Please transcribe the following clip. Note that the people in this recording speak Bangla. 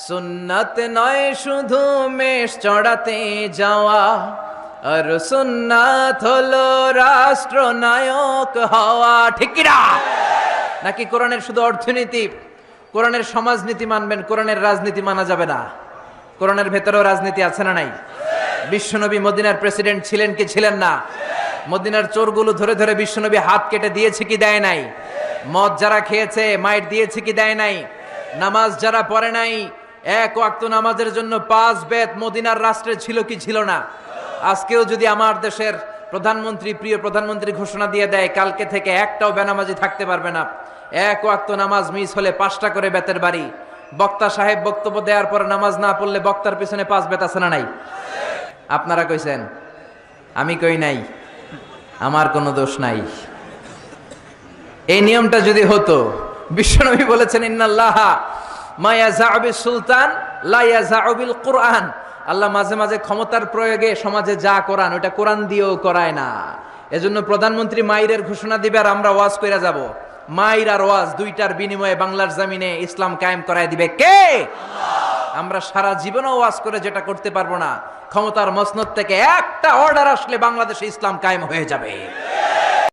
সুন্নাত নয় শুধু মেষ চড়াতে যাওয়া, আর সুন্নাত হলো রাষ্ট্রনায়ক হওয়া। ঠিক কি না? নাকি কোরআনের শুধু অর্থনীতি, কোরআনের সমাজনীতি মানবেন, কোরআনের রাজনীতি মানা যাবে না? কোরআনের ভেতরেও রাজনীতি আছে না নাই? বিশ্বনবী মদিনার প্রেসিডেন্ট ছিলেন কি ছিলেন না? মদিনার চোরগুলো ধরে ধরে বিশ্বনবী হাত কেটে দিয়েছে কি দেয় নাই? মদ যারা খেয়েছে মাইর দিয়েছে কি দেয় নাই? নামাজ যারা পড়ে নাই, এক ওয়াক্ত নামাজের জন্য 5 বেত মদিনার রাষ্ট্রে ছিল কি ছিল না? আজকেও যদি আমার দেশের প্রধানমন্ত্রী, প্রিয় প্রধানমন্ত্রী ঘোষণা দিয়ে দেয় কালকে থেকে একটাও বেনামাজি থাকতে পারবে না, এক ওয়াক্ত নামাজ মিস হলে 5টা করে বেতের বাড়ি, বক্তা সাহেব বক্তব্য দেওয়ার পর নামাজ না পড়লে বক্তার পিছনে 5 বেত আছে না নাই? আপনারা কইছেন, আমি কই নাই, আমার কোনো দোষ নাই। এই নিয়মটা যদি হতো, বিশ্বনবী বলেছেন ইন্নাল্লাহা মা ইয়াযাউ বিস সুলতান লা ইয়াযাউ বিল কুরআন, আল্লাহ মাঝে মাঝে ক্ষমতার প্রয়োগে সমাজে যা করান ওটা কোরআন দিয়েও করায় না। এজন্য প্রধানমন্ত্রী মাইরের ঘোষণা দিবে আর আমরা ওয়াজ কইরা যাব। মাইর আর ওয়াজ দুইটার বিনিময়ে বাংলার জমিনে ইসলাম কায়েম করায় দিবে কে? আল্লাহ। আমরা সারা জীবনও ওয়াজ করে যেটা করতে পারবো না, ক্ষমতার মসনদ থেকে একটা অর্ডার আসলে বাংলাদেশে ইসলাম কায়েম হয়ে যাবে।